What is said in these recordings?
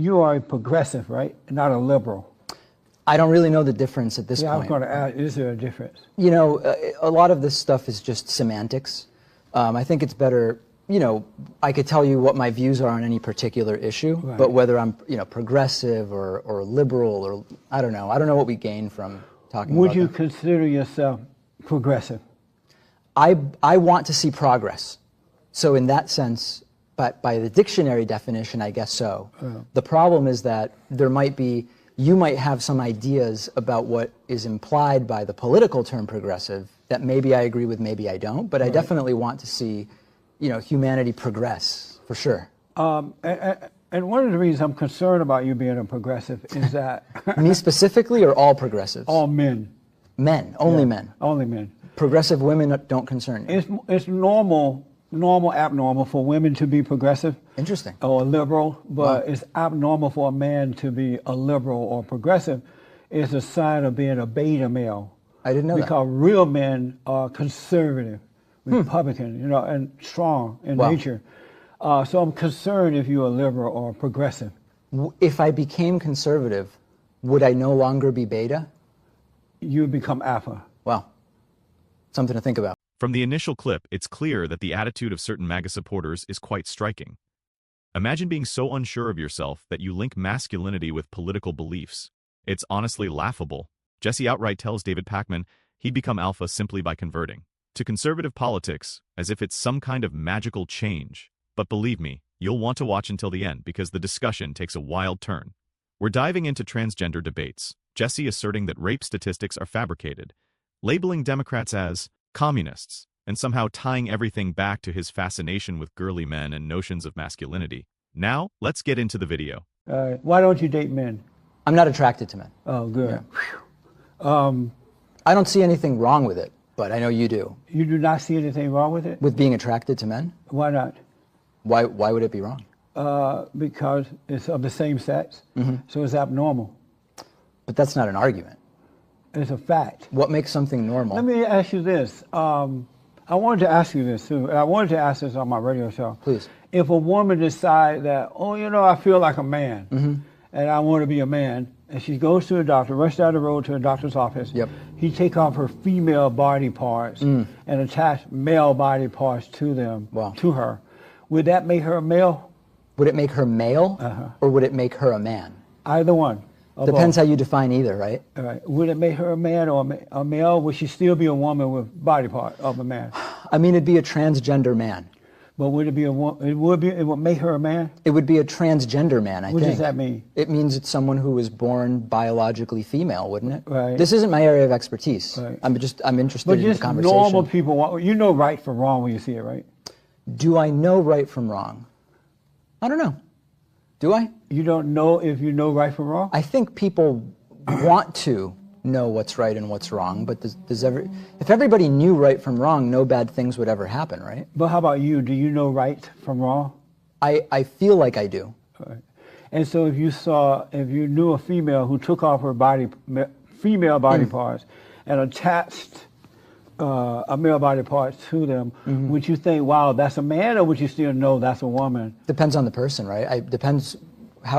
you are a progressive, right? Not a liberal. I don't really know the difference at this point. I was going to ask, is there a difference? You know, a lot of this stuff is just semantics. I think it's better, you know, I could tell you what my views are on any particular issue, right. But whether I'm, you know, progressive or liberal or, I don't know what we gain from talking about Would you consider yourself progressive? I want to see progress. So in that sense, by the dictionary definition, I guess so. The problem is that you might have some ideas about what is implied by the political term progressive that maybe I agree with, maybe I don't, but I definitely want to see, you know, humanity progress, for sure. And one of the reasons I'm concerned about you being a progressive is that... Me specifically, or all progressives? All men. Men, only men. Only men. Progressive women don't concern you. It's abnormal for women to be progressive. Interesting. Or liberal, but it's abnormal for a man to be a liberal or progressive. It's a sign of being a beta male. I didn't know that. Because real men are conservative, Republican, you know, and strong in nature. So I'm concerned if you're a liberal or a progressive. If I became conservative, would I no longer be beta? You would become alpha. Wow. Something to think about. From the initial clip, it's clear that the attitude of certain MAGA supporters is quite striking. Imagine being so unsure of yourself that you link masculinity with political beliefs. It's honestly laughable. Jesse outright tells David Pakman he'd become alpha simply by converting to conservative politics, as if it's some kind of magical change. But believe me, you'll want to watch until the end because the discussion takes a wild turn. We're diving into transgender debates, Jesse asserting that rape statistics are fabricated, labeling Democrats as communists, and somehow tying everything back to his fascination with girly men and notions of masculinity. Now, let's get into the video. Why don't you date men? I'm not attracted to men. Oh, good. Yeah. I don't see anything wrong with it, but I know you do. You do not see anything wrong with it? With being attracted to men? Why not? Why would it be wrong? Because it's of the same sex, so it's abnormal. But that's not an argument. It's a fact. What makes something normal? Let me ask you this. I wanted to ask you this too. I wanted to ask this on my radio show. Please. If a woman decides that, oh, you know, I feel like a man, and I want to be a man, and she goes to a doctor, rushes down the road to a doctor's office, he take off her female body parts and attach male body parts to them, to her, would that make her a male? Would it make her male, or would it make her a man? Either one. Depends how you define either, right? Right. Would it make her a man or a male? Would she still be a woman with body part of a man? I mean, it'd be a transgender man. But would it be a woman? It would make her a man? It would be a transgender man, I think. What does that mean? It means it's someone who was born biologically female, wouldn't it? Right. This isn't my area of expertise. Right. I'm interested in the conversation. But normal people, you know right from wrong when you see it, right? Do I know right from wrong? I don't know. Do I? You don't know if you know right from wrong? I think people want to know what's right and what's wrong, but if everybody knew right from wrong, no bad things would ever happen, right? But how about you? Do you know right from wrong? I feel like I do. Right. And so if you knew a female who took off her female body parts and attached a male body part to them, would you think, wow, that's a man, or would you still know that's a woman? Depends on the person, right? Depends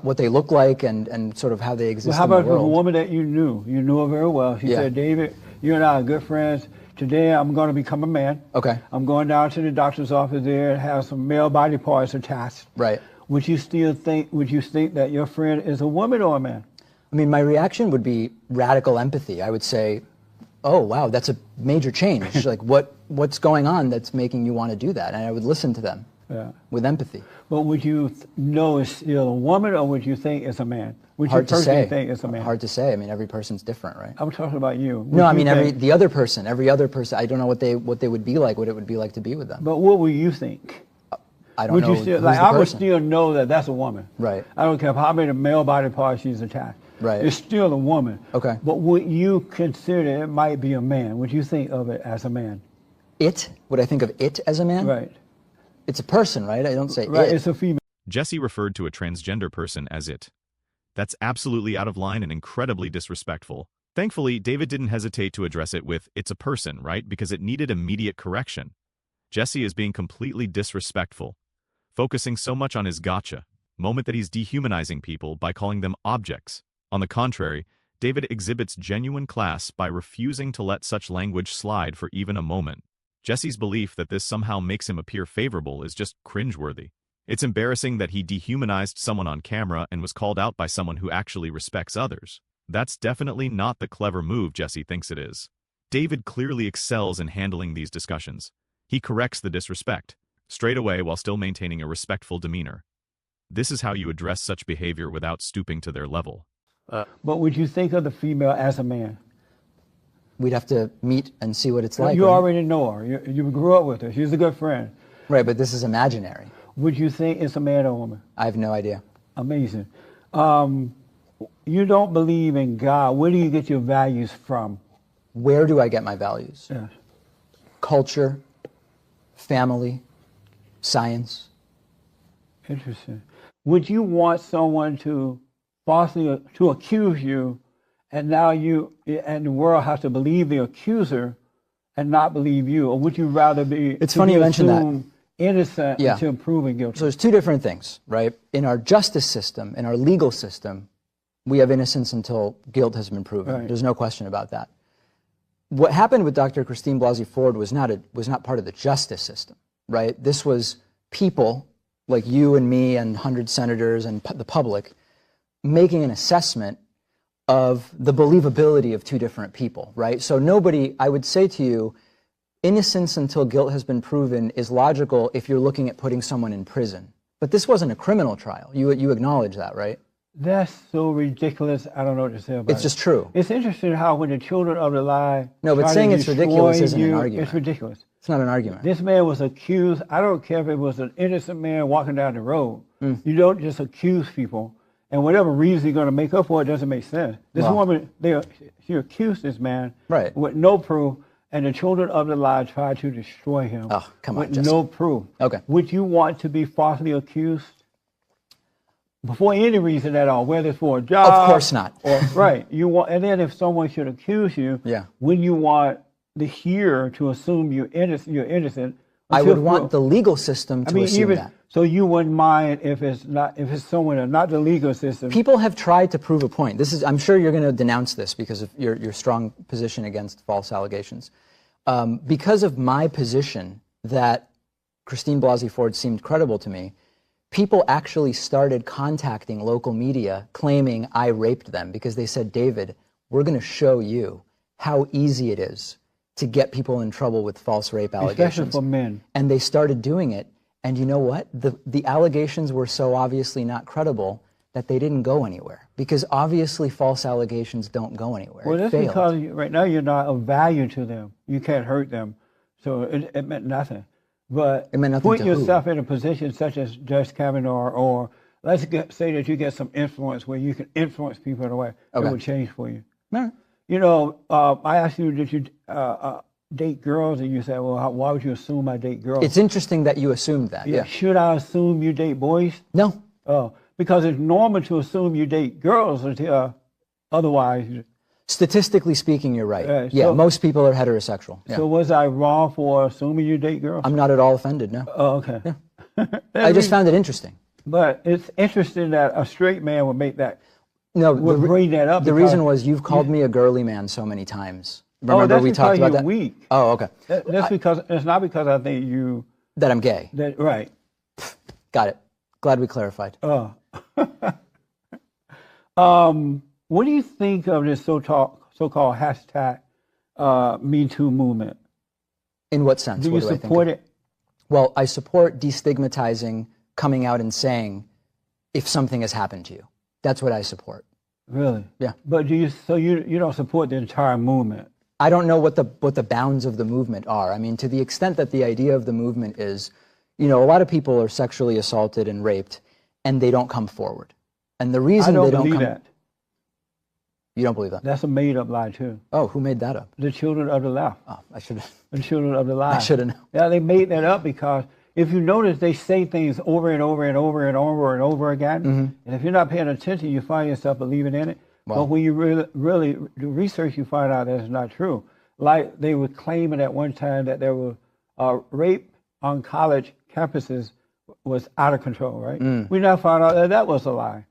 what they look like and sort of how they exist in the world. Well, how about a woman that you knew her very well? She said, David, you and I are good friends. Today I'm going to become a man. Okay. I'm going down to the doctor's office there and have some male body parts attached. Right. Would you think that your friend is a woman or a man? I mean, my reaction would be radical empathy. I would say, oh, wow, that's a major change. Like, what's going on that's making you want to do that? And I would listen to them with empathy. But would you know it's still a woman, or would you think it's a man? Would you personally think it's a man? Hard to say. I mean, every person's different, right? I'm talking about you. No, I mean, every other person. I don't know what they would be like, what it would be like to be with them. But what would you think? I don't know. Would you still, like, I would still know that that's a woman. Right. I don't care how many male body parts she's attached. Right. It's still a woman. Okay. But would you consider it might be a man? Would you think of it as a man? Would I think of it as a man? Right. It's a person, right? I don't say right, it. It's a female. Jesse referred to a transgender person as it. That's absolutely out of line and incredibly disrespectful. Thankfully, David didn't hesitate to address it with, it's a person, right? Because it needed immediate correction. Jesse is being completely disrespectful, focusing so much on his gotcha. moment that he's dehumanizing people by calling them objects. On the contrary, David exhibits genuine class by refusing to let such language slide for even a moment. Jesse's belief that this somehow makes him appear favorable is just cringeworthy. It's embarrassing that he dehumanized someone on camera and was called out by someone who actually respects others. That's definitely not the clever move Jesse thinks it is. David clearly excels in handling these discussions. He corrects the disrespect, straight away while still maintaining a respectful demeanor. This is how you address such behavior without stooping to their level. But would you think of the female as a man? We'd have to meet and see what it's like. You right? already know her. You grew up with her. She's a good friend. Right, but this is imaginary. Would you think it's a man or a woman? I have no idea. Amazing. You don't believe in God. Where do you get your values from? Where do I get my values? Yes. Culture, family, science. Interesting. Would you want someone to falsely to accuse you, and now you and the world has to believe the accuser and not believe you? Or would you rather be? It's funny you mention that. Innocent until proven guilty. So there's two different things, right? In our justice system, in our legal system, we have innocence until guilt has been proven. Right. There's no question about that. What happened with Dr. Christine Blasey Ford was not part of the justice system, right? This was people like you and me and 100 senators and the public making an assessment of the believability of two different people, right? So nobody, I would say to you, innocence until guilt has been proven is logical if you're looking at putting someone in prison. But this wasn't a criminal trial. You acknowledge that, right? That's so ridiculous. I don't know what to say about it. It's just true. It's interesting how when the children of the lie. No, but saying it's ridiculous isn't an argument. It's ridiculous. It's not an argument. This man was accused. I don't care if it was an innocent man walking down the road. You don't just accuse people. And whatever reason you're going to make up for it doesn't make sense. This woman, she accused this man with no proof. And the children of the lie tried to destroy him with no proof. Okay. Would you want to be falsely accused? For any reason at all, whether it's for a job. Of course not. Or, right. You want, and then if someone should accuse you, when you want the hearer to assume you're innocent. I would want the legal system to assume that. So you wouldn't mind if it's someone not the legal system. People have tried to prove a point. I'm sure you're going to denounce this because of your strong position against false allegations. Because of my position that Christine Blasey Ford seemed credible to me, people actually started contacting local media claiming I raped them because they said, David, we're going to show you how easy it is to get people in trouble with false rape allegations. Especially for men. And they started doing it. And you know what? The allegations were so obviously not credible that they didn't go anywhere. Because obviously false allegations don't go anywhere. Well, that's because right now you're not of value to them. You can't hurt them. So it meant nothing. But put yourself in a position such as Judge Kavanaugh, or let's say that you get some influence where you can influence people in a way that would change for you. Right. You know, I asked you, did you date girls? And you said, well, why would you assume I date girls? It's interesting that you assumed that. Yeah. Should I assume you date boys? No. Oh, because it's normal to assume you date girls until otherwise. Statistically speaking, you're right. So, most people are heterosexual. Yeah. So was I wrong for assuming you date girls? I'm not at all offended, no. Oh, okay. Yeah. I just found it interesting. But it's interesting that a straight man would make that. No, would bring that up. The reason was you've called me a girly man so many times. Remember we talked about that? Weak. Oh, okay. That's because it's not because I think you that I'm gay. Right. Got it. Glad we clarified. What do you think of this so-called hashtag MeToo movement? In what sense? Do you support it? Well, I support destigmatizing, coming out and saying if something has happened to you. That's what I support. Really? Yeah. But you don't support the entire movement? I don't know what the bounds of the movement are. I mean, to the extent that the idea of the movement is, a lot of people are sexually assaulted and raped, and they don't come forward. And the reason they don't come... I don't believe that. You don't believe that? That's a made-up lie, too. Oh, who made that up? The children of the left. Oh, I should have... The children of the lie. I should have known. Yeah, they made that up because if you notice, they say things over and over and over and over and over again. And if you're not paying attention, you find yourself believing in it. But when you really do research, you find out that it's not true. Like they were claiming at one time that there were rape on college campuses was out of control, right? We now found out that that was a lie.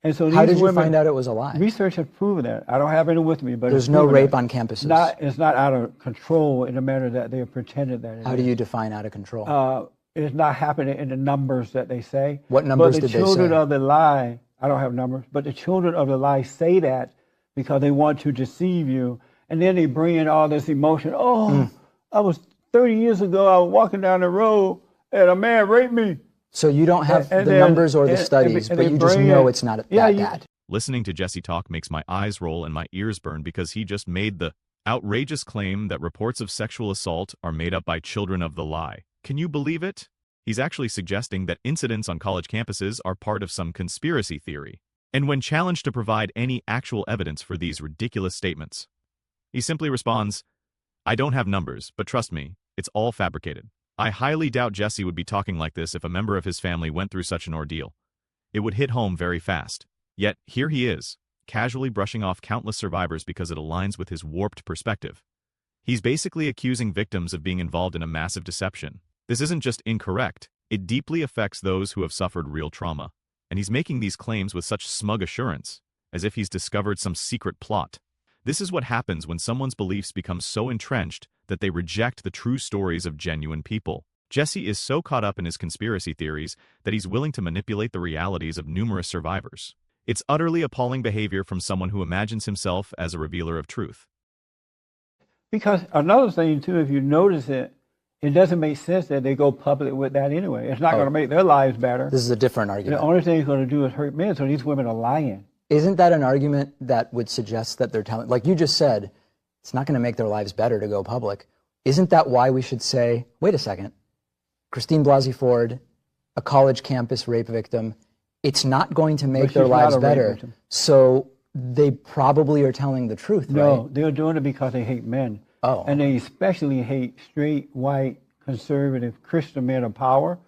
And so How these did you women, find out it was a lie? Research has proven that. I don't have any with me, but There's no rape on campuses. It's not out of control in the manner that they have pretended that it is. How do you define out of control? It's not happening in the numbers that they say. What numbers did they say? But the children of the lie, I don't have numbers, but the children of the lie say that because they want to deceive you. And then they bring in all this emotion. Oh, I was 30 years ago, I was walking down the road and a man raped me. So you don't have the numbers or the studies, but you just know it's not that bad. Listening to Jesse talk makes my eyes roll and my ears burn because he just made the outrageous claim that reports of sexual assault are made up by children of the lie. Can you believe it? He's actually suggesting that incidents on college campuses are part of some conspiracy theory. And when challenged to provide any actual evidence for these ridiculous statements, he simply responds, I don't have numbers, but trust me, it's all fabricated. I highly doubt Jesse would be talking like this if a member of his family went through such an ordeal. It would hit home very fast. Yet, here he is, casually brushing off countless survivors because it aligns with his warped perspective. He's basically accusing victims of being involved in a massive deception. This isn't just incorrect, it deeply affects those who have suffered real trauma. And he's making these claims with such smug assurance, as if he's discovered some secret plot. This is what happens when someone's beliefs become so entrenched that they reject the true stories of genuine people. Jesse is so caught up in his conspiracy theories that he's willing to manipulate the realities of numerous survivors. It's utterly appalling behavior from someone who imagines himself as a revealer of truth. Because another thing, too, if you notice it, it doesn't make sense that they go public with that anyway. It's not going to make their lives better. This is a different argument. The only thing it's going to do is hurt men, so these women are lying. Isn't that an argument that would suggest that they're telling, like you just said, it's not going to make their lives better to go public. Isn't that why we should say, wait a second, Christine Blasey Ford, a college campus rape victim, it's not going to make their lives better. So they probably are telling the truth, right? No, they're doing it because they hate men. Oh. And they especially hate straight, white, conservative Christian men of power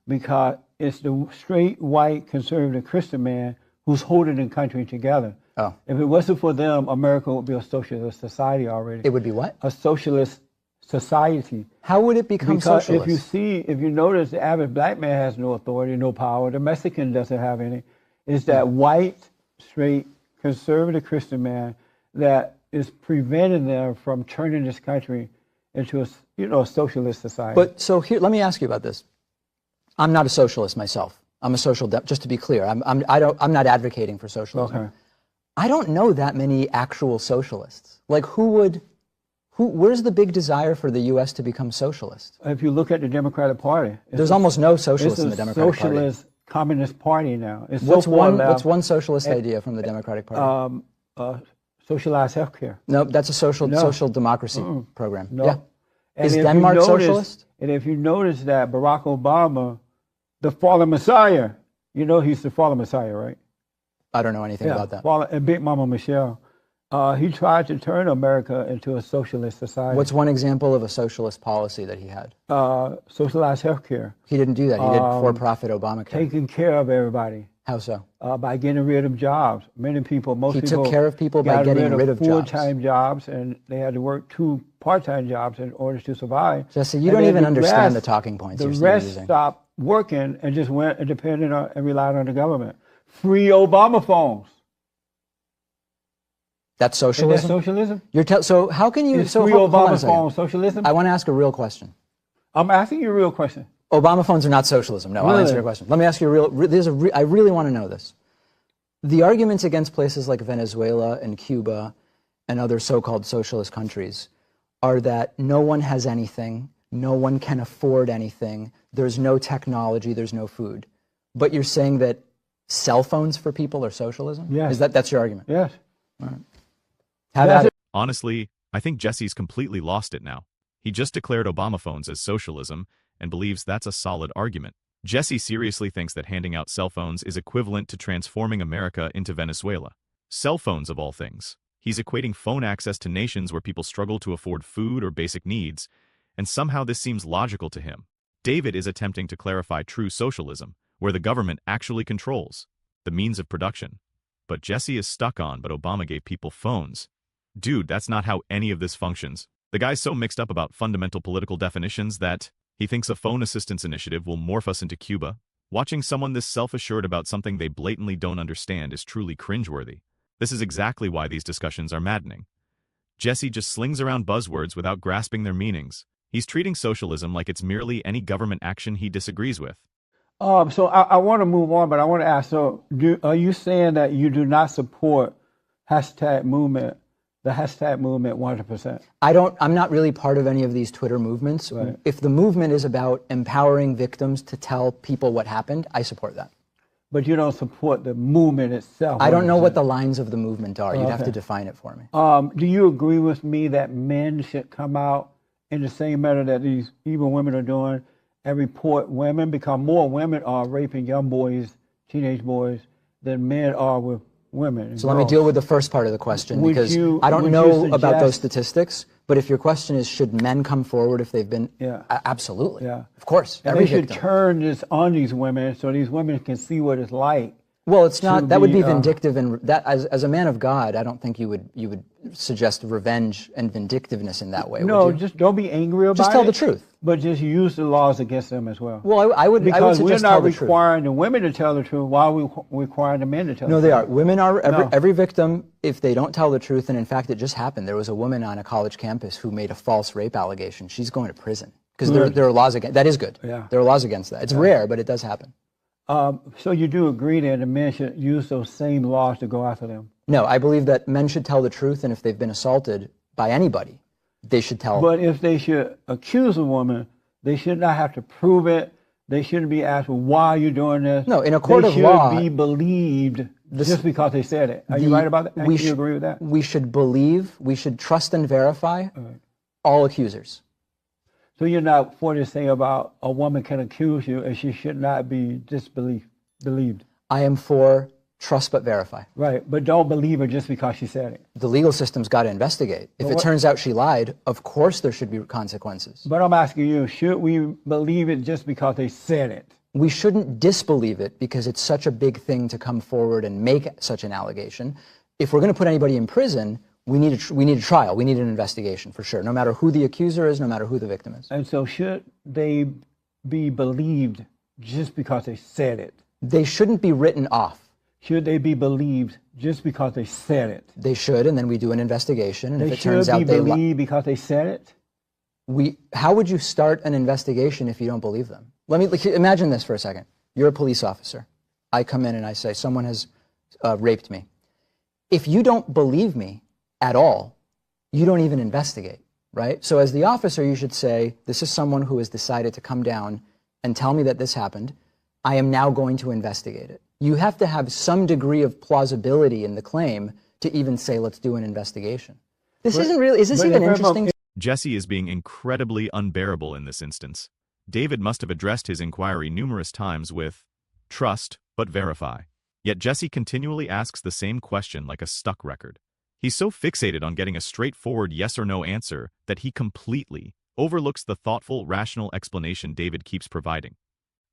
because it's the straight, white, conservative Christian man who's holding the country together. Oh. If it wasn't for them, America would be a socialist society already. It would be what? A socialist society. How would it become because socialist? If you notice, the average black man has no authority, no power. The Mexican doesn't have any. It's that white, straight, conservative Christian man that is preventing them from turning this country into a socialist society. But so here, let me ask you about this. I'm not a socialist myself. I'm a just to be clear. I'm not advocating for socialism. Okay. I don't know that many actual socialists. Like where's the big desire for the U.S. to become socialist? If you look at the Democratic Party, there's almost no socialists in the Democratic Party. It's a socialist communist party now. It's what's one socialist idea from the Democratic Party? Socialized healthcare. No, that's a social democracy program. No. Yeah. Is Denmark socialist? And if you notice that Barack Obama, the fallen Messiah, you know he's the fallen Messiah, right? I don't know anything about that. And Big Mama Michelle, he tried to turn America into a socialist society. What's one example of a socialist policy that he had? Socialized healthcare. He didn't do that. He did for-profit Obamacare. Taking care of everybody. How so? By getting rid of jobs. Most people took care of people by getting rid of full-time jobs, and they had to work 2 part-time jobs in order to survive. Jesse, you don't even understand the talking points you're using. The rest stopped working and just went and depended on and relied on the government. Free Obama phones. That's socialism? Is that socialism? So how can you... Free Obama phones socialism? I want to ask a real question. I'm asking you a real question. Obama phones are not socialism. No, really? I'll answer your question. Let me ask you I really want to know this. The arguments against places like Venezuela and Cuba and other so-called socialist countries are that no one has anything, no one can afford anything, there's no technology, there's no food. But you're saying that cell phones for people are socialism? Yes. That's your argument? Yes. All right. Have at it. Honestly, I think Jesse's completely lost it now. He just declared Obama phones as socialism and believes that's a solid argument. Jesse seriously thinks that handing out cell phones is equivalent to transforming America into Venezuela. Cell phones of all things. He's equating phone access to nations where people struggle to afford food or basic needs, and somehow this seems logical to him. David is attempting to clarify true socialism, where the government actually controls the means of production. But Jesse is stuck on, but Obama gave people phones. Dude, that's not how any of this functions. The guy's so mixed up about fundamental political definitions that he thinks a phone assistance initiative will morph us into Cuba, Watching someone this self-assured about something they blatantly don't understand is truly cringeworthy. This is exactly why these discussions are maddening. Jesse just slings around buzzwords without grasping their meanings. He's treating socialism like it's merely any government action he disagrees with. So I want to move on, but I want to ask, are you saying that you do not support the hashtag movement 100%? I'm not really part of any of these Twitter movements. Right. If the movement is about empowering victims to tell people what happened, I support that. But you don't support the movement itself? I don't know what the lines of the movement are. You'd have to define it for me. Do you agree with me that men should come out in the same manner that these evil women are doing and report women, because more women are raping young boys, teenage boys, than men are with women? So let me deal with the first part of the question, because I don't know about those statistics, but if your question is, should men come forward if they've been, absolutely, of course. And they should turn this on these women so these women can see what it's like. Well, it's not, that would be vindictive, and that, as a man of God, I don't think you would suggest revenge and vindictiveness in that way. No, just don't be angry about it. Just tell the truth. But just use the laws against them as well. Well, I would suggest because we're not requiring the women to tell the truth, while we require the men to tell the truth. No, they are. Women are, every victim, if they don't tell the truth, and in fact it just happened, there was a woman on a college campus who made a false rape allegation. She's going to prison. Because there are laws against, that is good. Yeah. There are laws against that. It's rare, but it does happen. So you do agree that the men should use those same laws to go after them? No, I believe that men should tell the truth, and if they've been assaulted by anybody, they should tell. But if they should accuse a woman, they should not have to prove it. They shouldn't be asked, well, why are you doing this? No, in a court of law, they should be believed just because they said it. Are you right about that? Do you agree with that? We should believe, we should trust and verify all accusers. So you're not for this thing about a woman can accuse you and she should not be believed? I am for trust but verify. Right, but don't believe her just because she said it. The legal system's got to investigate. If it turns out she lied, of course there should be consequences. But I'm asking you, should we believe it just because they said it? We shouldn't disbelieve it because it's such a big thing to come forward and make such an allegation. If we're going to put anybody in prison, we need a trial. We need an investigation for sure, no matter who the accuser is, no matter who the victim is. And so should they be believed just because they said it? They shouldn't be written off. Should they be believed just because they said it? They should, and then we do an investigation. And if it turns out they should be believed because they said it? How would you start an investigation if you don't believe them? Imagine this for a second. You're a police officer. I come in and I say, someone has raped me. If you don't believe me at all, you don't even investigate, right? So as the officer, you should say, this is someone who has decided to come down and tell me that this happened. I am now going to investigate it. You have to have some degree of plausibility in the claim to even say, let's do an investigation. This isn't really, is this even interesting? Jesse is being incredibly unbearable in this instance. David must have addressed his inquiry numerous times with, trust, but verify. Yet Jesse continually asks the same question like a stuck record. He's so fixated on getting a straightforward yes or no answer that he completely overlooks the thoughtful, rational explanation David keeps providing.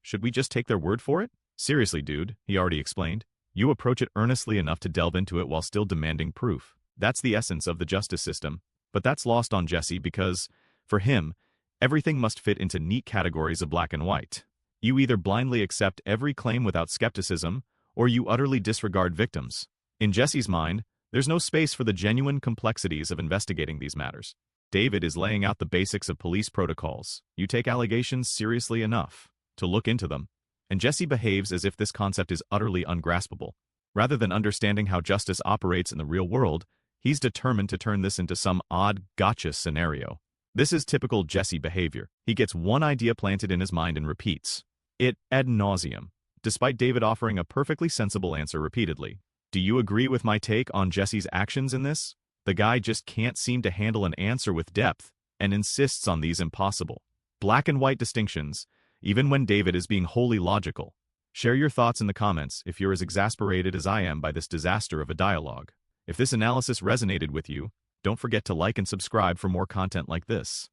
Should we just take their word for it? Seriously, dude, he already explained. You approach it earnestly enough to delve into it while still demanding proof. That's the essence of the justice system. But that's lost on Jesse because, for him, everything must fit into neat categories of black and white. You either blindly accept every claim without skepticism, or you utterly disregard victims. In Jesse's mind, there's no space for the genuine complexities of investigating these matters. David is laying out the basics of police protocols. You take allegations seriously enough to look into them, and Jesse behaves as if this concept is utterly ungraspable. Rather than understanding how justice operates in the real world, he's determined to turn this into some odd gotcha scenario. This is typical Jesse behavior. He gets one idea planted in his mind and repeats it ad nauseum, despite David offering a perfectly sensible answer repeatedly. Do you agree with my take on Jesse's actions in this? The guy just can't seem to handle an answer with depth and insists on these impossible black and white distinctions, even when David is being wholly logical. Share your thoughts in the comments if you're as exasperated as I am by this disaster of a dialogue. If this analysis resonated with you, don't forget to like and subscribe for more content like this.